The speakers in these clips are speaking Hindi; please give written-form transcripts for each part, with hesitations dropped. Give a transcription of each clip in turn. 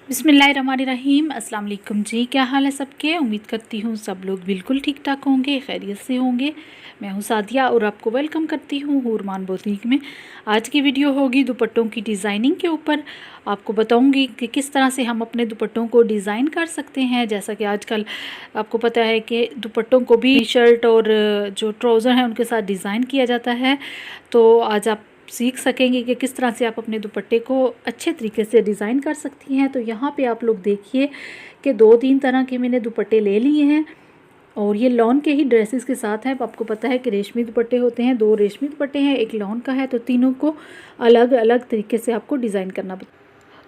बिस्मिल्लाहिर्रहमानिर्रहीम। अस्सलाम वालेकुम जी। क्या हाल है सबके? उम्मीद करती हूँ सब लोग बिल्कुल ठीक ठाक होंगे, खैरियत से होंगे। मैं हूँ सादिया और आपको वेलकम करती हूँ हुरमान बुटीक में। आज की वीडियो होगी दुपट्टों की डिज़ाइनिंग के ऊपर। आपको बताऊंगी कि किस तरह से हम अपने दुपट्टों को डिज़ाइन कर सकते हैं। जैसा कि आजकल आपको पता है कि दुपट्टों को भी शर्ट और जो ट्राउज़र हैं उनके साथ डिज़ाइन किया जाता है। तो आज आप सीख सकेंगे कि किस तरह से आप अपने दुपट्टे को अच्छे तरीके से डिज़ाइन कर सकती हैं। तो यहाँ पे आप लोग देखिए कि 2-3 तरह के मैंने दुपट्टे ले लिए हैं और ये लॉन के ही ड्रेसेस के साथ हैं। आपको पता है कि रेशमी दुपट्टे होते हैं, 2 रेशमी दुपट्टे हैं, एक लॉन का है। तो तीनों को अलग अलग तरीके से आपको डिज़ाइन करना।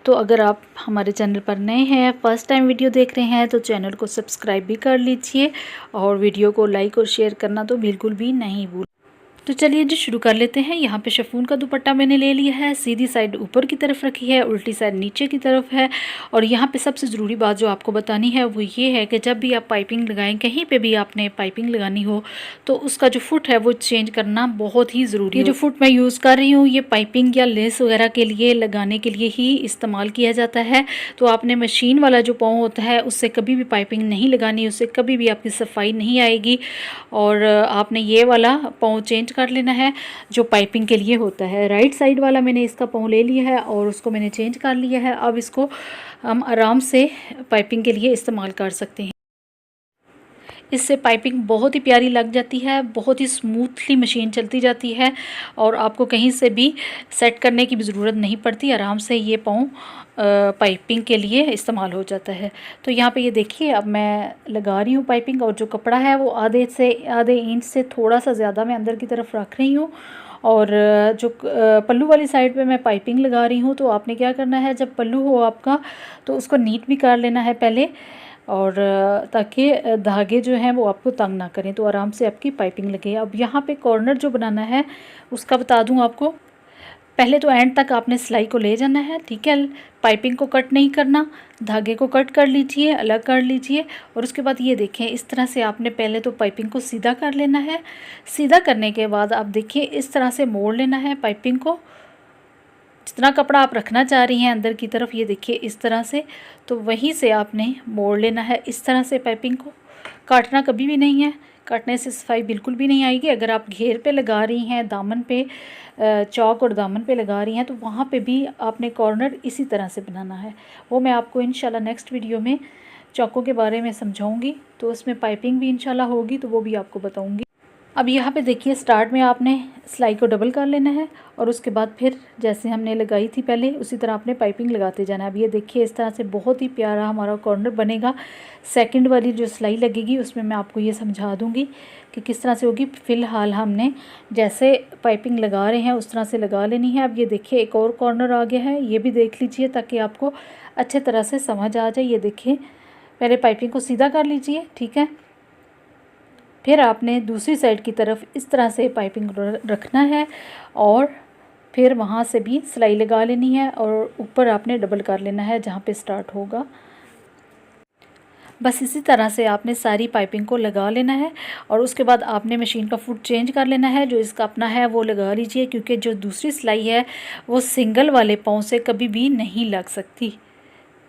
तो अगर आप हमारे चैनल पर नए हैं, फर्स्ट टाइम वीडियो देख रहे हैं, तो चैनल को सब्सक्राइब भी कर लीजिए और वीडियो को लाइक और शेयर करना तो बिल्कुल भी नहीं भूल। तो चलिए जी शुरू कर लेते हैं। यहाँ पे शिफॉन का दुपट्टा मैंने ले लिया है। सीधी साइड ऊपर की तरफ रखी है, उल्टी साइड नीचे की तरफ है। और यहाँ पे सबसे ज़रूरी बात जो आपको बतानी है वो ये है कि जब भी आप पाइपिंग लगाएं, कहीं पे भी आपने पाइपिंग लगानी हो, तो उसका जो फुट है वो चेंज करना बहुत ही ज़रूरी है। ये जो फुट मैं यूज़ कर रही हूँ ये पाइपिंग या लेस वगैरह के लिए लगाने के लिए ही इस्तेमाल किया जाता है। तो आपने मशीन वाला जो पाँव होता है उससे कभी भी पाइपिंग नहीं लगानी, उससे कभी भी आपकी सफाई नहीं आएगी। और आपने ये वाला पाँव चेंज कर लेना है जो पाइपिंग के लिए होता है। राइट साइड वाला मैंने इसका पाँव ले लिया है और उसको मैंने चेंज कर लिया है। अब इसको हम आराम से पाइपिंग के लिए इस्तेमाल कर सकते हैं। इससे पाइपिंग बहुत ही प्यारी लग जाती है, बहुत ही स्मूथली मशीन चलती जाती है और आपको कहीं से भी सेट करने की भी ज़रूरत नहीं पड़ती। आराम से ये पाँव पाइपिंग के लिए इस्तेमाल हो जाता है। तो यहाँ पे ये देखिए अब मैं लगा रही हूँ पाइपिंग और जो कपड़ा है वो आधे इंच से थोड़ा सा ज़्यादा मैं अंदर की तरफ रख रही हूँ। और जो पल्लू वाली साइड पे मैं पाइपिंग लगा रही हूँ, तो आपने क्या करना है, जब पल्लू हो आपका तो उसको नीट भी कर लेना है पहले, और ताकि धागे जो हैं वो आपको तंग ना करें, तो आराम से आपकी पाइपिंग लगे। अब यहाँ पे कॉर्नर जो बनाना है उसका बता दूँ आपको। पहले तो एंड तक आपने सिलाई को ले जाना है, ठीक है। पाइपिंग को कट नहीं करना, धागे को कट कर लीजिए, अलग कर लीजिए। और उसके बाद ये देखें इस तरह से आपने पहले तो पाइपिंग को सीधा कर लेना है। सीधा करने के बाद आप देखिए इस तरह से मोड़ लेना है पाइपिंग को, जितना कपड़ा आप रखना चाह रही हैं अंदर की तरफ, ये देखिए इस तरह से। तो वहीं से आपने मोड़ लेना है इस तरह से। पाइपिंग को काटना कभी भी नहीं है, काटने से सफाई बिल्कुल भी नहीं आएगी। अगर आप घेर पे लगा रही हैं, दामन पे चौक और दामन पे लगा रही हैं, तो वहाँ पे भी आपने कॉर्नर इसी तरह से बनाना है। वो मैं आपको इंशाल्लाह नेक्स्ट वीडियो में चौकों के बारे में समझाऊंगी, तो उसमें पाइपिंग भी इंशाल्लाह होगी, तो वो भी आपको बताऊंगी। अब यहाँ पे देखिए स्टार्ट में आपने सिलाई को डबल कर लेना है और उसके बाद फिर जैसे हमने लगाई थी पहले उसी तरह आपने पाइपिंग लगाते जाना है। अब ये देखिए इस तरह से बहुत ही प्यारा हमारा कॉर्नर बनेगा। सेकंड वाली जो सिलाई लगेगी उसमें मैं आपको ये समझा दूँगी कि किस तरह से होगी। फ़िलहाल हमने जैसे पाइपिंग लगा रहे हैं उस तरह से लगा लेनी है। अब ये देखिए एक और कॉर्नर आ गया है, ये भी देख लीजिए ताकि आपको अच्छे तरह से समझ आ जाए। ये देखिए पहले पाइपिंग को सीधा कर लीजिए, ठीक है। फिर आपने दूसरी साइड की तरफ इस तरह से पाइपिंग रखना है और फिर वहाँ से भी सिलाई लगा लेनी है और ऊपर आपने डबल कर लेना है जहाँ पे स्टार्ट होगा। बस इसी तरह से आपने सारी पाइपिंग को लगा लेना है और उसके बाद आपने मशीन का फुट चेंज कर लेना है। जो इसका अपना है वो लगा लीजिए, क्योंकि जो दूसरी सिलाई है वो सिंगल वाले पाँव से कभी भी नहीं लग सकती,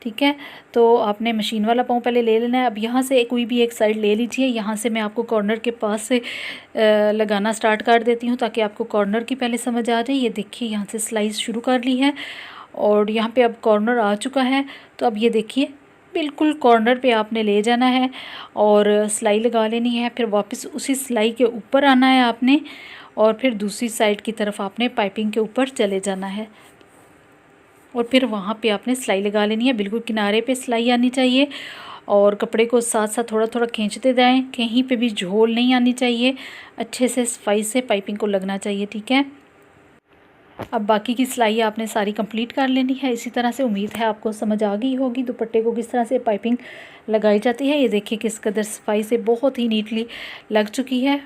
ठीक है। तो आपने मशीन वाला पाँव पहले ले लेना है। अब यहाँ से कोई भी एक साइड ले लीजिए। यहाँ से मैं आपको कॉर्नर के पास से लगाना स्टार्ट कर देती हूँ ताकि आपको कॉर्नर की पहले समझ आ जाए। ये देखिए यहाँ से सिलाई शुरू कर ली है और यहाँ पे अब कॉर्नर आ चुका है। तो अब ये देखिए बिल्कुल कॉर्नर पे आपने ले जाना है और सिलाई लगा लेनी है। फिर वापस उसी सिलाई के ऊपर आना है आपने और फिर दूसरी साइड की तरफ आपने पाइपिंग के ऊपर चले जाना है और फिर वहाँ पे आपने सिलाई लगा लेनी है। बिल्कुल किनारे पे सिलाई आनी चाहिए और कपड़े को साथ साथ थोड़ा थोड़ा खींचते जाएं, कहीं पे भी झोल नहीं आनी चाहिए, अच्छे से सफाई से पाइपिंग को लगना चाहिए, ठीक है। अब बाकी की सिलाई आपने सारी कंप्लीट कर लेनी है इसी तरह से। उम्मीद है आपको समझ आ गई होगी दुपट्टे को किस तरह से पाइपिंग लगाई जाती है। ये देखिए किस कदर सफाई से बहुत ही नीटली लग चुकी है।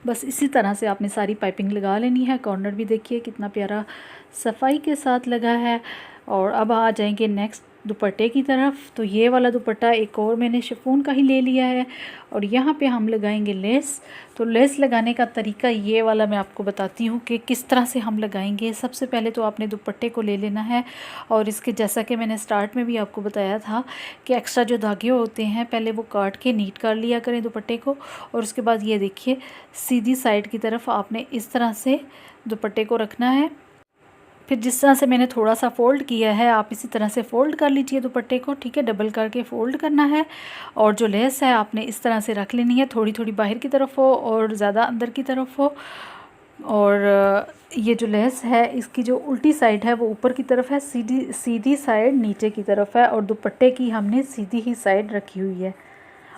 बस इसी तरह से आपने सारी पाइपिंग लगा लेनी है। कॉर्नर भी देखिए कितना प्यारा सफाई के साथ लगा है। और अब आ जाएंगे नेक्स्ट दुपट्टे की तरफ। तो ये वाला दुपट्टा एक और मैंने शिफॉन का ही ले लिया है और यहाँ पे हम लगाएंगे लेस। तो लेस लगाने का तरीका ये वाला मैं आपको बताती हूँ कि किस तरह से हम लगाएंगे। सबसे पहले तो आपने दुपट्टे को ले लेना है और इसके जैसा कि मैंने स्टार्ट में भी आपको बताया था कि एक्स्ट्रा जो धागे होते हैं पहले वो काट के नीट कर लिया करें दुपट्टे को। और उसके बाद ये देखिए सीधी साइड की तरफ आपने इस तरह से दुपट्टे को रखना है। फिर जिस तरह से मैंने थोड़ा सा फ़ोल्ड किया है आप इसी तरह से फ़ोल्ड कर लीजिए दुपट्टे को, ठीक है। डबल करके फ़ोल्ड करना है और जो लेस है आपने इस तरह से रख लेनी है, थोड़ी थोड़ी बाहर की तरफ हो और ज़्यादा अंदर की तरफ हो। और ये जो लेस है इसकी जो उल्टी साइड है वो ऊपर की तरफ है, सीधी साइड नीचे की तरफ है और दुपट्टे की हमने सीधी ही साइड रखी हुई है।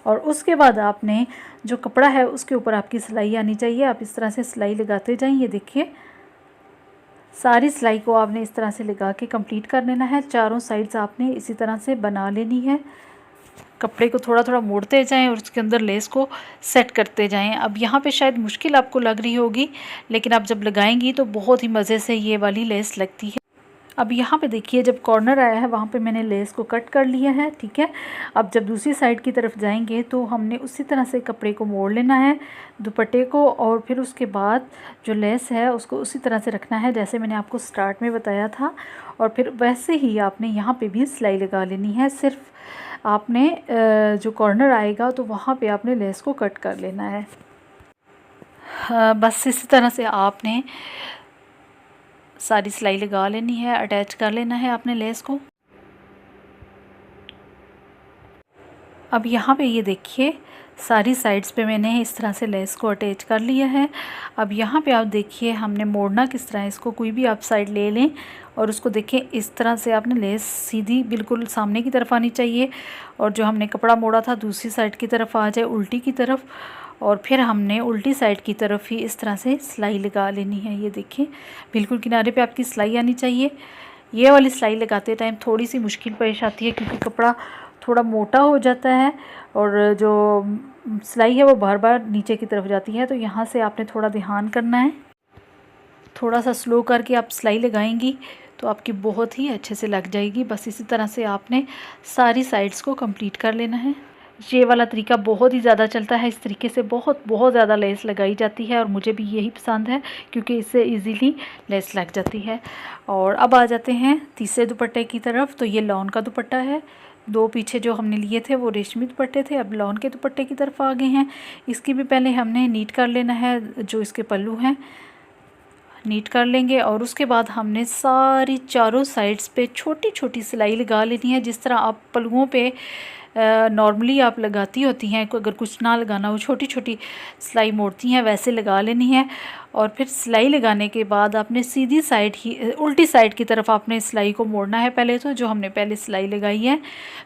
और उसके बाद आपने जो कपड़ा है उसके ऊपर आपकी सिलाई आनी चाहिए। आप इस तरह से सिलाई लगाते जाइए। देखिए सारी सिलाई को आपने इस तरह से लगा के कंप्लीट कर लेना है। चारों साइड्स आपने इसी तरह से बना लेनी है। कपड़े को थोड़ा थोड़ा मोड़ते जाएं और उसके अंदर लेस को सेट करते जाएं। अब यहाँ पे शायद मुश्किल आपको लग रही होगी लेकिन आप जब लगाएंगी तो बहुत ही मज़े से ये वाली लेस लगती है। अब यहाँ पे देखिए जब कॉर्नर आया है वहाँ पे मैंने लेस को कट कर लिया है, ठीक है। अब जब दूसरी साइड की तरफ जाएंगे तो हमने उसी तरह से कपड़े को मोड़ लेना है दुपट्टे को और फिर उसके बाद जो लेस है उसको उसी तरह से रखना है जैसे मैंने आपको स्टार्ट में बताया था। और फिर वैसे ही आपने यहाँ पे भी सिलाई लगा लेनी है। सिर्फ आपने जो कॉर्नर आएगा तो वहाँ पे आपने लेस को कट कर लेना है। बस इसी तरह से आपने सारी सिलाई लगा लेनी है, अटैच कर लेना है आपने लेस को। अब यहाँ पे ये देखिए सारी साइड्स पे मैंने इस तरह से लेस को अटैच कर लिया है। अब यहाँ पे आप देखिए हमने मोड़ना किस तरह है, इसको कोई भी आप साइड ले लें और उसको देखें इस तरह से आपने लेस सीधी बिल्कुल सामने की तरफ आनी चाहिए और जो हमने कपड़ा मोड़ा था दूसरी साइड की तरफ आ जाए उल्टी की तरफ। और फिर हमने उल्टी साइड की तरफ ही इस तरह से सिलाई लगा लेनी है। ये देखिए बिल्कुल किनारे पे आपकी सिलाई आनी चाहिए। ये वाली सिलाई लगाते टाइम थोड़ी सी मुश्किल पेश आती है क्योंकि कपड़ा थोड़ा मोटा हो जाता है और जो सिलाई है वो बार बार नीचे की तरफ जाती है। तो यहाँ से आपने थोड़ा ध्यान करना है, थोड़ा सा स्लो करके आप सिलाई लगाएंगी तो आपकी बहुत ही अच्छे से लग जाएगी। बस इसी तरह से आपने सारी साइड्स को कंप्लीट कर लेना है। ये वाला तरीका बहुत ही ज़्यादा चलता है, इस तरीके से बहुत ज़्यादा लेस लगाई जाती है और मुझे भी यही पसंद है क्योंकि इससे इजीली लेस लग जाती है। और अब आ जाते हैं तीसरे दुपट्टे की तरफ। तो ये लॉन का दुपट्टा है, दो पीछे जो हमने लिए थे वो रेशमी दुपट्टे थे, अब लॉन के दुपट्टे की तरफ आ गए हैं। इसकी भी पहले हमने नीट कर लेना है, जो इसके पल्लू हैं नीट कर लेंगे और उसके बाद हमने सारी चारों साइड्स पे छोटी छोटी सिलाई लगा लेनी है। जिस तरह आप पल्लुओं पे नॉर्मली आप लगाती होती हैं, अगर कुछ ना लगाना हो छोटी छोटी सिलाई मोड़ती हैं वैसे लगा लेनी है। और फिर सिलाई लगाने के बाद आपने सीधी साइड ही उल्टी साइड की तरफ आपने सिलाई को मोड़ना है पहले तो, जो हमने पहले सिलाई लगाई है।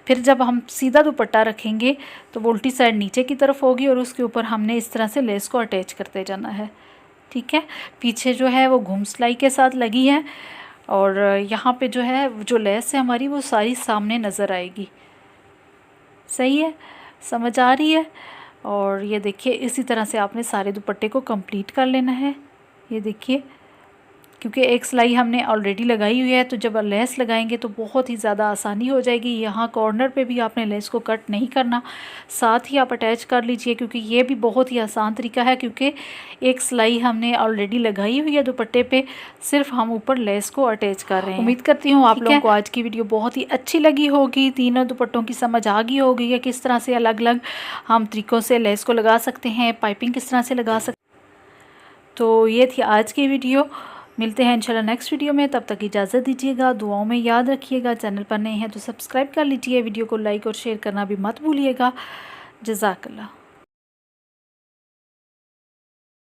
फिर जब हम सीधा दुपट्टा रखेंगे तो वो उल्टी साइड नीचे की तरफ होगी और उसके ऊपर हमने इस तरह से लेस को अटैच करते जाना है, ठीक है। पीछे जो है वो घूम सिलाई के साथ लगी है और यहाँ पे जो है जो लेस है हमारी वो सारी सामने नज़र आएगी। सही है, समझ आ रही है। और ये देखिए इसी तरह से आपने सारे दुपट्टे को कंप्लीट कर लेना है। ये देखिए क्योंकि एक सिलाई हमने ऑलरेडी लगाई हुई है तो जब लेस लगाएंगे तो बहुत ही ज़्यादा आसानी हो जाएगी। यहाँ कॉर्नर पे भी आपने लेस को कट नहीं करना, साथ ही आप अटैच कर लीजिए क्योंकि ये भी बहुत ही आसान तरीका है क्योंकि एक सिलाई हमने ऑलरेडी लगाई हुई है दुपट्टे पे, सिर्फ हम ऊपर लेस को अटैच कर रहे हैं। उम्मीद करती हूँ आप लोगों को आज की वीडियो बहुत ही अच्छी लगी होगी, तीनों दुपट्टों की समझ आ गई होगी कि किस तरह से अलग अलग हम तरीक़ों से लेस को लगा सकते हैं, पाइपिंग किस तरह से लगा सकते। तो ये थी आज की वीडियो, मिलते हैं इंशाल्लाह नेक्स्ट वीडियो में। तब तक इजाज़त दीजिएगा, दुआओं में याद रखिएगा। चैनल पर नए हैं तो सब्सक्राइब कर लीजिए, वीडियो को लाइक और शेयर करना भी मत भूलिएगा। जज़ाकल्लाह।